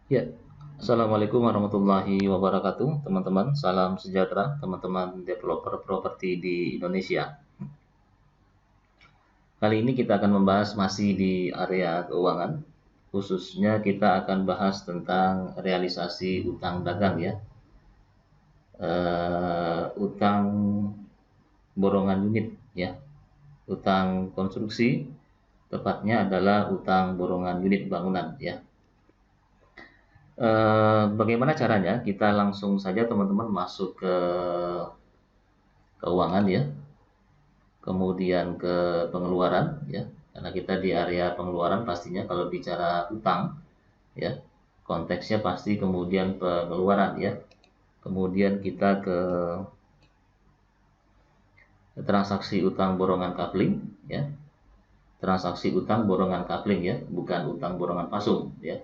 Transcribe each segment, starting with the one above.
Ya, Assalamualaikum warahmatullahi wabarakatuh, teman-teman. Salam sejahtera, teman-teman developer properti di Indonesia. Kali ini kita akan membahas masih di area keuangan. Khususnya kita akan bahas tentang realisasi utang dagang ya. Utang borongan unit ya. Utang konstruksi, tepatnya adalah utang borongan unit bangunan ya. Bagaimana caranya? Kita langsung saja teman-teman masuk ke keuangan ya, kemudian ke pengeluaran ya, karena kita di area pengeluaran pastinya kalau bicara utang ya, konteksnya pasti kemudian pengeluaran ya. Kemudian kita ke transaksi utang borongan kapling ya, transaksi utang borongan kapling ya, bukan utang borongan pasung ya,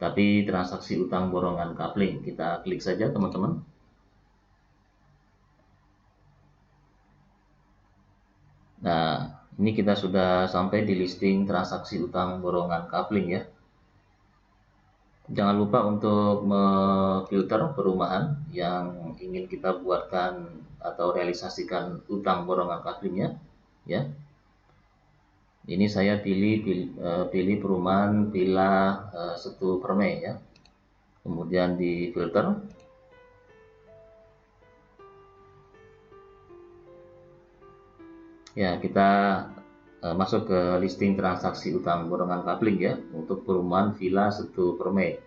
tapi transaksi utang borongan kapling. Kita klik saja teman-teman. Nah, ini kita sudah sampai di listing transaksi utang borongan kapling ya. Jangan lupa untuk memfilter perumahan yang ingin kita buatkan atau realisasikan utang borongan kaplingnya ya. Ini saya pilih perumahan Villa Setu Permai ya. Kemudian di filter. Ya, kita masuk ke listing transaksi utang borongan kapling ya untuk perumahan Villa Setu Permai.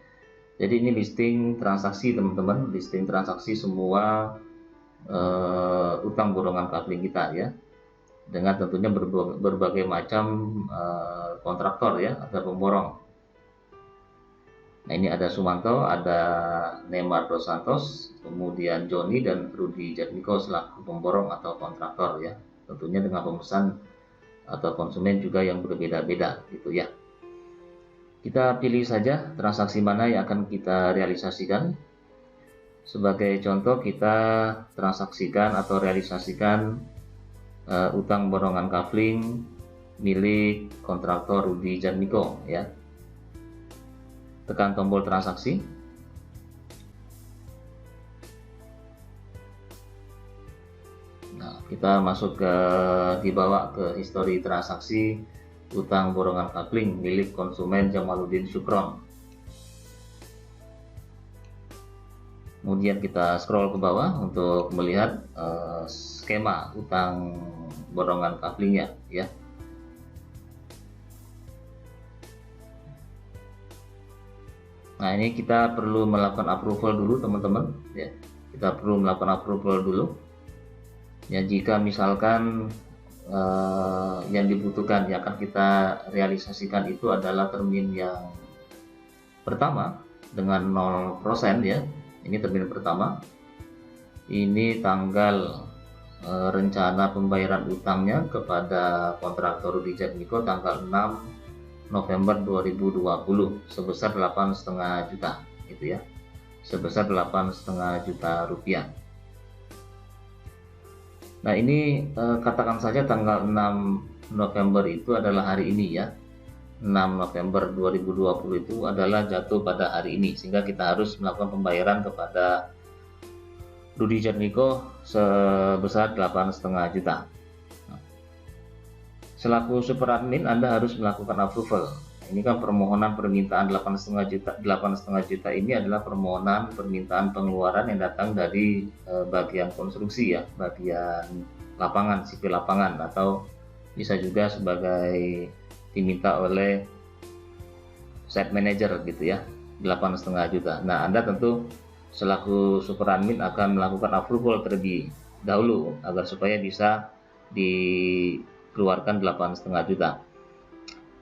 Jadi ini listing transaksi teman-teman, listing transaksi semua utang borongan kapling kita ya, dengan tentunya berbagai macam kontraktor ya atau pemborong. Nah ini ada Sumanto, ada Neymar Dos Santos, kemudian Joni dan Rudy Jatmiko selaku pemborong atau kontraktor ya, tentunya dengan pemesan atau konsumen juga yang berbeda-beda gitu ya. Kita pilih saja transaksi mana yang akan kita realisasikan. Sebagai contoh kita transaksikan atau realisasikan utang borongan kapling milik kontraktor Rudy Jatmiko ya. Tekan tombol transaksi. Nah, kita masuk ke dibawa ke histori transaksi utang borongan kapling milik konsumen Jamaluddin Syukron. Kemudian kita scroll ke bawah untuk melihat skema utang borongan kaplingnya ya. Nah ini kita perlu melakukan approval dulu teman-teman ya. Kita perlu melakukan approval dulu ya. Jika misalkan yang dibutuhkan yang akan kita realisasikan itu adalah termin yang pertama dengan 0% ya. Ini termin pertama. Ini tanggal rencana pembayaran utangnya kepada kontraktor Rudy Jatmiko tanggal 6 November 2020 sebesar 8,5 juta gitu ya. Sebesar 8,5 juta rupiah. Nah ini katakan saja tanggal 6 November itu adalah hari ini ya. 6 November 2020 itu adalah jatuh pada hari ini, sehingga kita harus melakukan pembayaran kepada Rudy Jatmiko sebesar 8,5 juta. Selaku super admin Anda harus melakukan approval. Ini kan permohonan permintaan 8,5 juta ini adalah permohonan permintaan pengeluaran yang datang dari bagian konstruksi ya, bagian lapangan, sipil lapangan, atau bisa juga sebagai diminta oleh site manager gitu ya, 8,5 juta. Nah Anda tentu selaku super admin akan melakukan approval terlebih dahulu agar supaya bisa dikeluarkan 8,5 juta.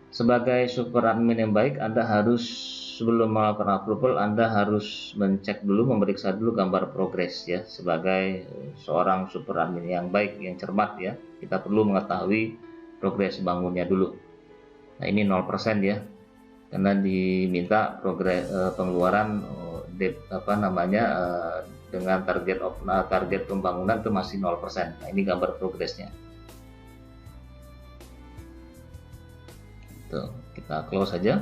Sebagai super admin yang baik, Anda harus sebelum melakukan approval Anda harus mencek dulu, memeriksa dulu gambar progres ya. Sebagai seorang super admin yang baik, yang cermat ya, kita perlu mengetahui progres bangunnya dulu. Nah ini 0% ya, karena diminta progres pengeluaran dengan target pembangunan itu masih 0%. Nah ini gambar progresnya. Tuh, kita close saja.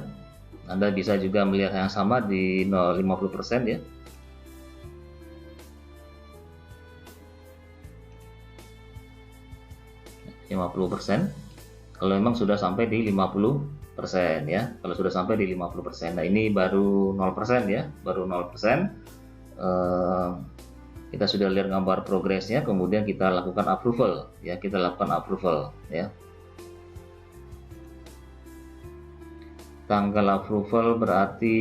Anda bisa juga melihat yang sama di 50% ya. 50% kalau memang sudah sampai di 50% ya. Kalau sudah sampai di 50%. Nah, ini baru 0% ya, baru 0%. Kita sudah lihat gambar progresnya, kemudian kita lakukan approval ya, kita lakukan approval ya. Tanggal approval berarti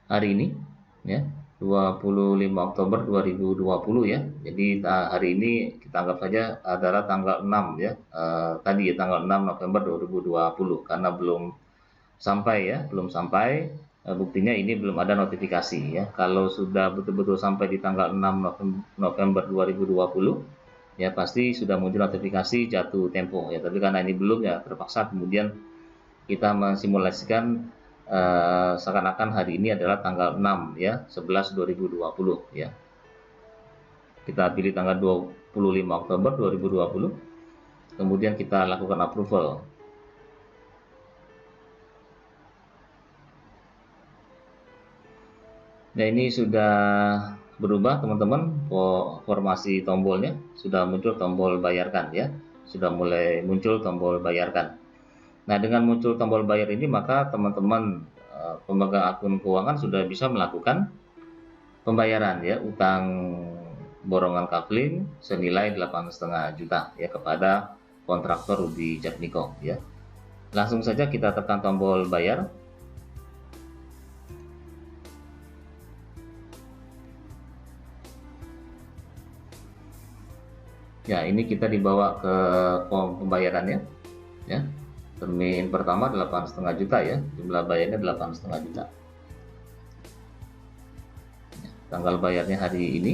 hari ini ya, 25 Oktober 2020 ya. Jadi hari ini kita anggap saja adalah tanggal 6 ya. Tadi ya tanggal 6 November 2020 karena belum sampai ya, belum sampai. Buktinya ini belum ada notifikasi ya. Kalau sudah betul-betul sampai di tanggal 6 November 2020 ya pasti sudah muncul notifikasi jatuh tempo ya. Tapi karena ini belum ya, terpaksa kemudian kita mensimulasikan seakan-akan hari ini adalah tanggal 6 ya, 11 2020 ya. Kita pilih tanggal 25 Oktober 2020, kemudian kita lakukan approval. Nah, ini sudah berubah teman-teman, formasi tombolnya sudah muncul tombol bayarkan ya, sudah mulai muncul tombol bayarkan. Nah, dengan muncul tombol bayar ini maka teman-teman pemegang akun keuangan sudah bisa melakukan pembayaran ya utang borongan kafling senilai 8,5 juta ya kepada kontraktor Rudi Jatmiko ya. Langsung saja kita tekan tombol bayar. Ya, ini kita dibawa ke form pembayarannya ya. Termin pertama 8,5 juta ya, jumlah bayarnya 8,5 juta. Tanggal bayarnya hari ini.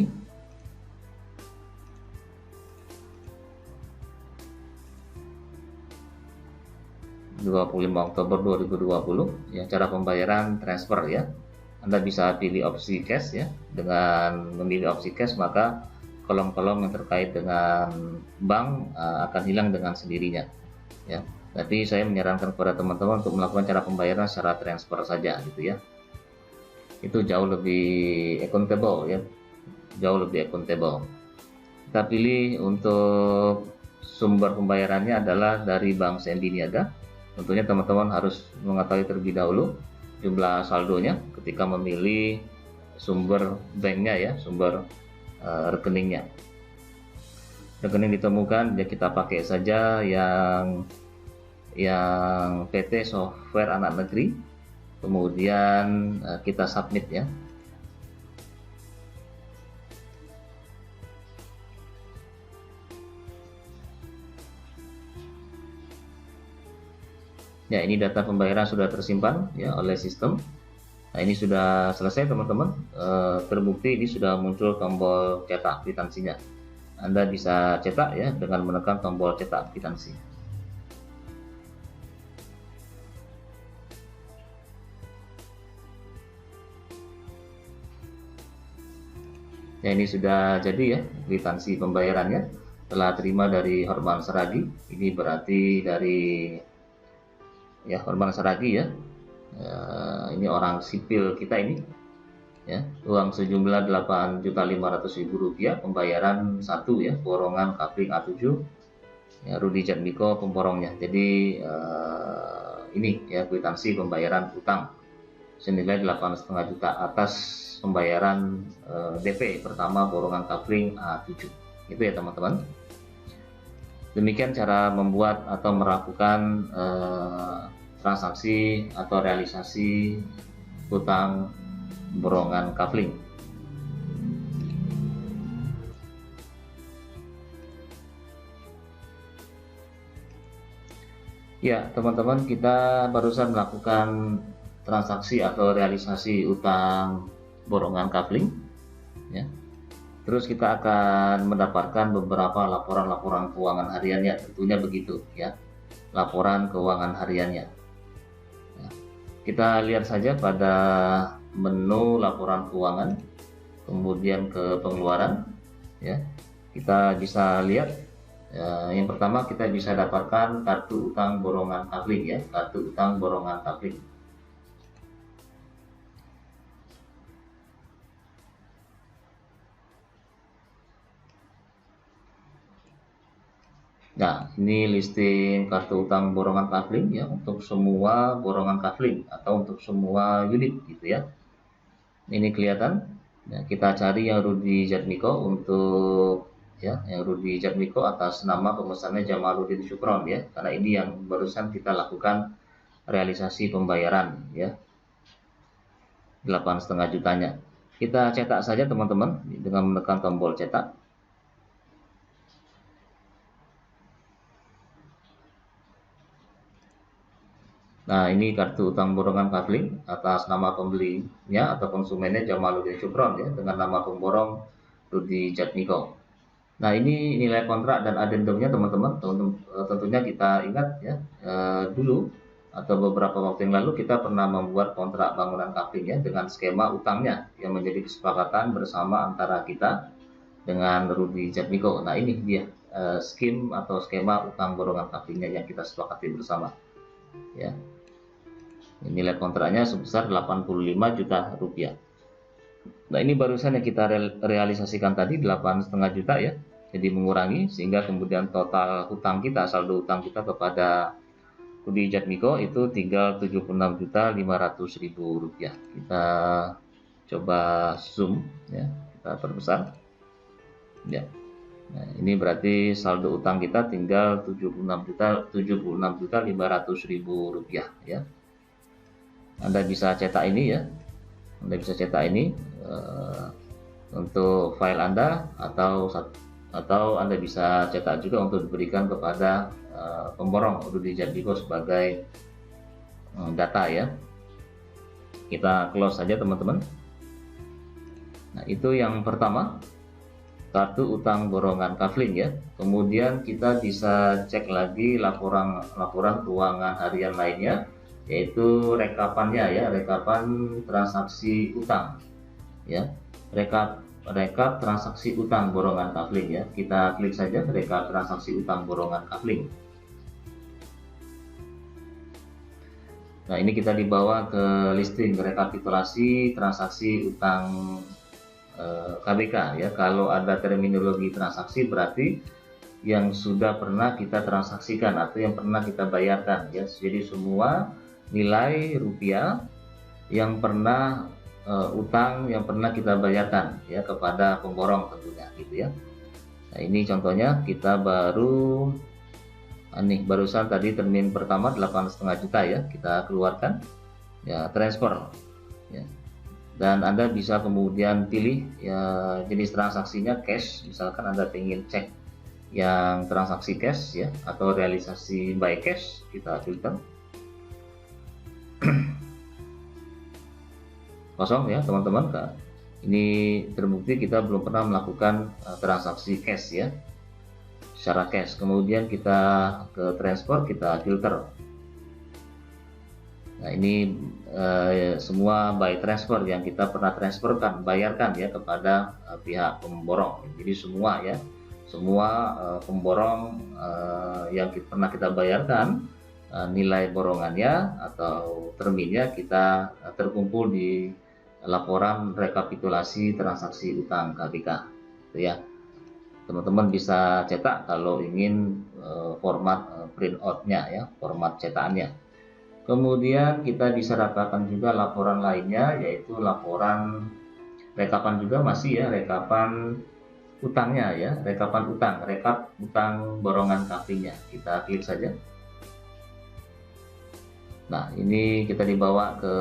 (25 Oktober 2020) ya. Cara pembayaran transfer ya. Anda bisa pilih opsi cash ya. Dengan memilih opsi cash maka kolom-kolom yang terkait dengan bank akan hilang dengan sendirinya ya. Tapi saya menyarankan kepada teman-teman untuk melakukan cara pembayaran secara transfer saja gitu ya. Itu jauh lebih accountable ya, jauh lebih accountable. Kita pilih untuk sumber pembayarannya adalah dari Bank CMB Niaga. Tentunya teman-teman harus mengetahui terlebih dahulu jumlah saldonya ketika memilih sumber banknya ya, sumber rekeningnya. Rekening ditemukan ya kita pakai saja yang PT Software Anak Negeri, kemudian kita submit ya. Ya, ini data pembayaran sudah tersimpan ya oleh sistem. Nah, ini sudah selesai teman-teman. Terbukti ini sudah muncul tombol cetak kwitansinya. Anda bisa cetak ya dengan menekan tombol cetak kwitansi. Ya, ini sudah jadi ya kwitansi pembayarannya. Telah terima dari Horman Saragi. Ini berarti dari ya Horman Saragi ya. Ini orang sipil kita ini ya, uang sejumlah Rp8.500.000 pembayaran satu ya, borongan kafling A7 ya, Rudi Jatmiko pemborongnya. Jadi ini ya kwitansi pembayaran utang senilai 8,5 juta atas pembayaran DP pertama borongan kafling A7 itu ya teman-teman. Demikian cara membuat atau melakukan transaksi atau realisasi utang borongan kafling. Ya teman-teman, kita barusan melakukan transaksi atau realisasi utang borongan kafling ya. Terus kita akan mendapatkan beberapa laporan-laporan keuangan hariannya, tentunya begitu ya, laporan keuangan hariannya. Kita lihat saja pada menu laporan keuangan, kemudian ke pengeluaran ya. Kita bisa lihat yang pertama kita bisa dapatkan kartu utang borongan kafling ya, kartu utang borongan kafling. Nah, ini listing kartu utang borongan kafling ya, untuk semua borongan kafling atau untuk semua unit gitu ya. Ini kelihatan. Nah, kita cari yang Rudi Jatmiko untuk ya, yang Rudi Jatmiko atas nama pemesannya Jamaluddin Syukron ya, karena ini yang barusan kita lakukan realisasi pembayaran ya, 8,5 jutanya. Kita cetak saja teman-teman dengan menekan tombol cetak. Nah, ini kartu utang borongan kafling atas nama pembelinya atau konsumennya Jamaluddin Syukron ya, dengan nama pemborong Rudi Jatmiko. Nah, ini nilai kontrak dan adendumnya teman-teman. Tentunya kita ingat ya, dulu atau beberapa waktu yang lalu kita pernah membuat kontrak bangunan kafling ya, dengan skema utangnya yang menjadi kesepakatan bersama antara kita dengan Rudi Jatmiko. Nah, ini dia skim atau skema utang borongan kaflingnya yang kita sepakati bersama ya. Nilai kontraknya sebesar 85 juta rupiah. Nah, ini barusan yang kita realisasikan tadi 8,5 juta ya. Jadi mengurangi sehingga kemudian total hutang kita, saldo hutang kita kepada Rudi Jatmiko itu tinggal 76.500.000 rupiah. Kita coba zoom ya, kita perbesar. Ya. Nah, ini berarti saldo utang kita tinggal 76.500.000 rupiah ya. Anda bisa cetak ini ya, Anda bisa cetak ini untuk file Anda, atau Anda bisa cetak juga untuk diberikan kepada pemborong Rudi Jatmiko sebagai data ya. Kita close saja teman-teman. Nah, itu yang pertama, kartu utang borongan kafling ya. Kemudian kita bisa cek lagi laporan keuangan harian lainnya, yaitu rekapannya ya, rekapan transaksi utang ya, rekap transaksi utang borongan kafling ya. Kita klik saja rekap transaksi utang borongan kafling. Nah, ini kita dibawa ke listing rekapitulasi transaksi utang KBK ya. Kalau ada terminologi transaksi berarti yang sudah pernah kita transaksikan atau yang pernah kita bayarkan ya. Jadi semua nilai rupiah yang pernah utang yang pernah kita bayarkan ya kepada pemborong tentunya gitu ya. Nah, ini contohnya kita barusan tadi termin pertama 8,5 juta ya, kita keluarkan ya, transfer ya. Dan Anda bisa kemudian pilih ya jenis transaksinya cash, misalkan Anda ingin cek yang transaksi cash ya, atau realisasi by cash, kita filter. Kosong ya teman-teman. Ini terbukti kita belum pernah melakukan transaksi cash ya, secara cash. Kemudian kita ke transfer, kita filter. Nah, ini semua by transfer yang kita pernah bayarkan ya kepada pihak pemborong. Jadi semua ya, semua pemborong yang pernah kita bayarkan, nilai borongannya atau terminnya kita terkumpul di laporan rekapitulasi transaksi utang KBK gitu ya. Teman-teman bisa cetak kalau ingin format print out-nya ya, format cetakannya. Kemudian kita bisa dapatkan juga laporan lainnya, yaitu laporan rekapan juga masih ya, rekapan utangnya ya, rekap utang borongan kaflingnya. Kita klik saja. Nah, ini kita dibawa ke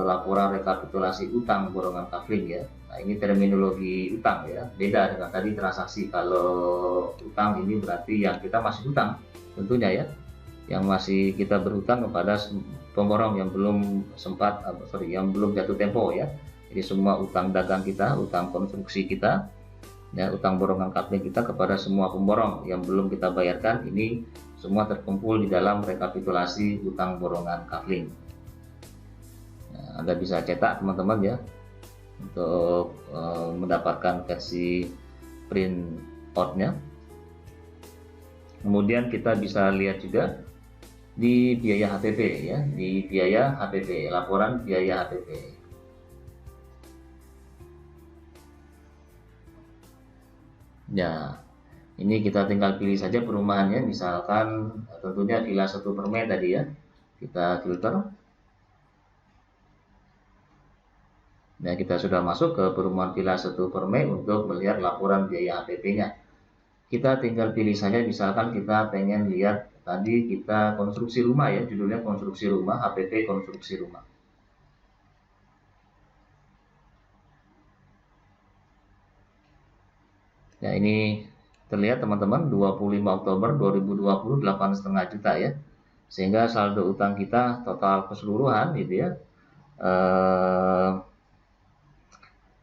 laporan rekapitulasi utang borongan kafling ya. Nah, ini terminologi utang ya, beda dengan tadi transaksi. Kalau utang ini berarti yang kita masih hutang tentunya ya, yang masih kita berhutang kepada pemborong yang belum yang belum jatuh tempo ya. Jadi semua utang dagang kita, utang konstruksi kita ya, utang borongan kafling kita kepada semua pemborong yang belum kita bayarkan, ini semua terkumpul di dalam rekapitulasi utang borongan kafling. Nah, Anda bisa cetak teman-teman ya. untuk mendapatkan versi print outnya. Kemudian kita bisa lihat juga di biaya HPP ya, di biaya HPP, laporan biaya HPP. Ya, ini kita tinggal pilih saja perumahannya, misalkan tentunya Villa 1 Permai tadi ya. Kita filter. Nah, kita sudah masuk ke perumahan Villa 1 Permai untuk melihat laporan biaya HPP-nya. Kita tinggal pilih saja, misalkan kita pengen lihat tadi kita konstruksi rumah ya, judulnya konstruksi rumah, HPP konstruksi rumah. Ya, ini terlihat teman-teman 25 Oktober 2020 8,5 juta ya. Sehingga saldo utang kita total keseluruhan gitu ya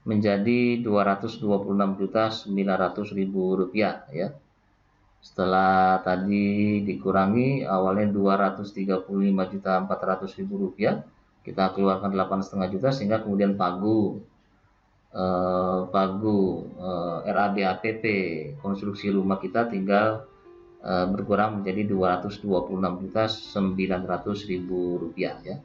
menjadi 226.900.000 rupiah ya. Setelah tadi dikurangi awalnya 235.400.000 rupiah, kita keluarkan 8,5 juta sehingga kemudian pagu RABHPP konstruksi rumah kita tinggal berkurang menjadi 226.900.000 rupiah ya.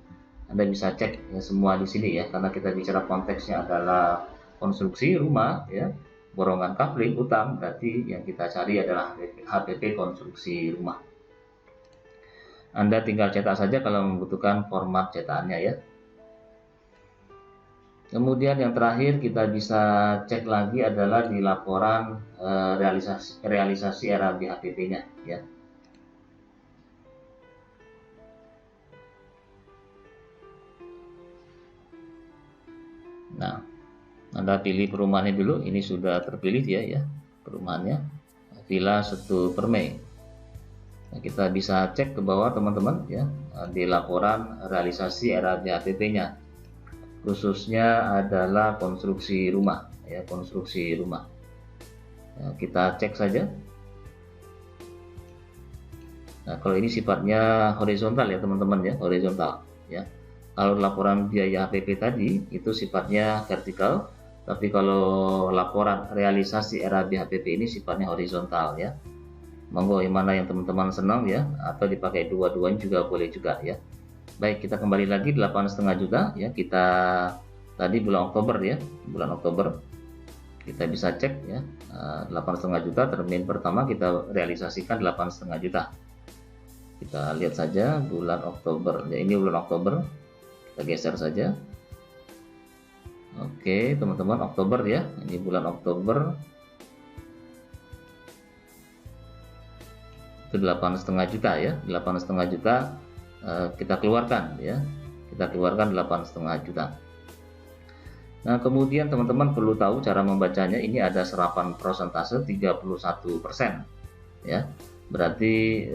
Anda bisa cek ya, semua di sini ya, karena kita bicara konteksnya adalah konstruksi rumah ya, borongan kafling utang, berarti yang kita cari adalah HPP konstruksi rumah. Anda tinggal cetak saja kalau membutuhkan format cetakannya ya. Kemudian yang terakhir kita bisa cek lagi adalah di laporan realisasi RABHPP-nya ya. Nah, Anda pilih perumahannya dulu, ini sudah terpilih ya perumahannya Villa 1 Permai. Nah, kita bisa cek ke bawah teman-teman ya, di laporan realisasi RABHPP-nya, khususnya adalah konstruksi rumah ya, konstruksi rumah. Nah, kita cek saja. Nah, kalau ini sifatnya horizontal ya teman-teman ya, horizontal ya. Kalau laporan biaya HPP tadi itu sifatnya vertikal, tapi kalau laporan realisasi RABHPP ini sifatnya horizontal ya. Monggo yang mana yang teman-teman senang ya, atau dipakai dua-duanya juga boleh juga ya. Baik, kita kembali lagi 8,5 juta ya. Kita tadi bulan Oktober ya, bulan Oktober kita bisa cek ya, 8,5 juta termin pertama kita realisasikan 8,5 juta. Kita lihat saja bulan Oktober ya, ini bulan Oktober. Kita geser saja. Oke teman-teman, Oktober ya, ini bulan Oktober itu 8,5 juta ya, 8,5 juta kita keluarkan ya, kita keluarkan 8,5 juta. Nah kemudian teman-teman perlu tahu cara membacanya, ini ada serapan persentase 31% ya, berarti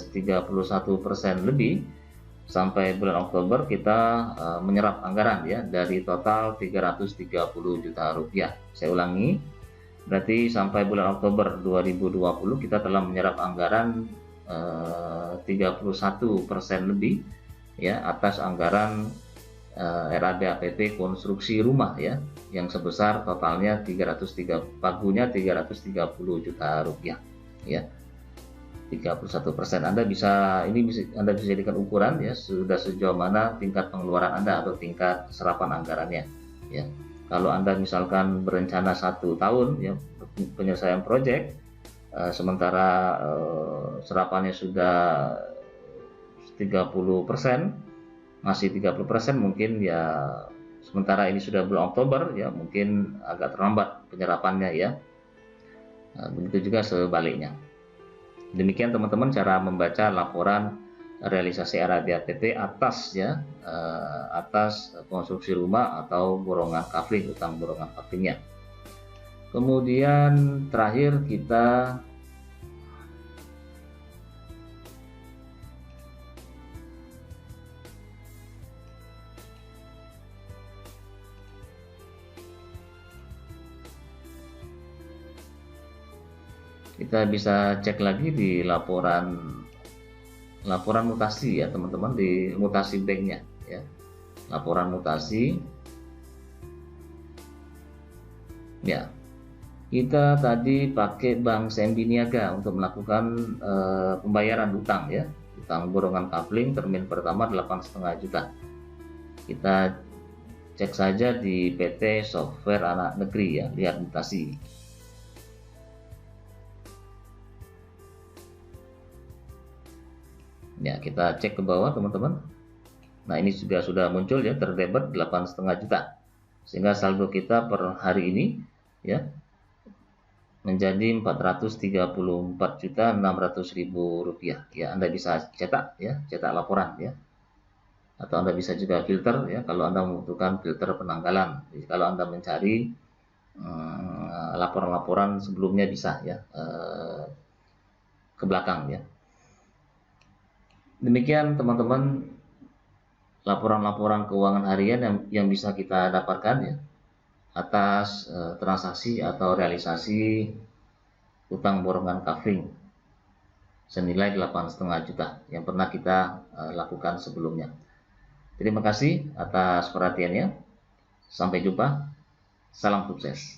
31% lebih. Sampai bulan Oktober kita menyerap anggaran ya dari total 330 juta rupiah. Saya ulangi, berarti sampai bulan Oktober 2020 kita telah menyerap anggaran 31% lebih ya atas anggaran RABHPP konstruksi rumah ya, yang sebesar totalnya 330 juta rupiah ya. 31%. Anda bisa jadikan ukuran ya, sudah sejauh mana tingkat pengeluaran Anda atau tingkat serapan anggarannya ya. Kalau Anda misalkan berencana 1 tahun ya penyelesaian proyek, sementara serapannya sudah 30%, masih 30% mungkin ya, sementara ini sudah bulan Oktober ya, mungkin agak terlambat penyerapannya ya. Begitu juga sebaliknya. Demikian teman-teman cara membaca laporan realisasi RABHPP atas ya, atas konstruksi rumah atau borongan kafling, utang borongan kaflingnya. Kemudian terakhir kita bisa cek lagi di laporan mutasi ya teman-teman, di mutasi banknya ya, laporan mutasi. Ya, kita tadi pakai Bank CMB Niaga untuk melakukan pembayaran utang ya. Utang borongan kafling termin pertama 8,5 juta. Kita cek saja di PT Software Anak Negeri ya, lihat mutasi. Ya, kita cek ke bawah teman-teman. Nah, ini juga sudah muncul ya, terdebet 8,5 juta. Sehingga saldo kita per hari ini ya menjadi 434.600.000 rupiah. Ya, Anda bisa cetak ya, cetak laporan ya. Atau Anda bisa juga filter ya, kalau Anda membutuhkan filter penanggalan. Jadi, kalau Anda mencari laporan-laporan sebelumnya bisa ya ke belakang ya. Demikian teman-teman laporan-laporan keuangan harian yang bisa kita dapatkan ya atas transaksi atau realisasi utang borongan kafling senilai 8,5 juta yang pernah kita lakukan sebelumnya. Terima kasih atas perhatiannya. Sampai jumpa. Salam sukses.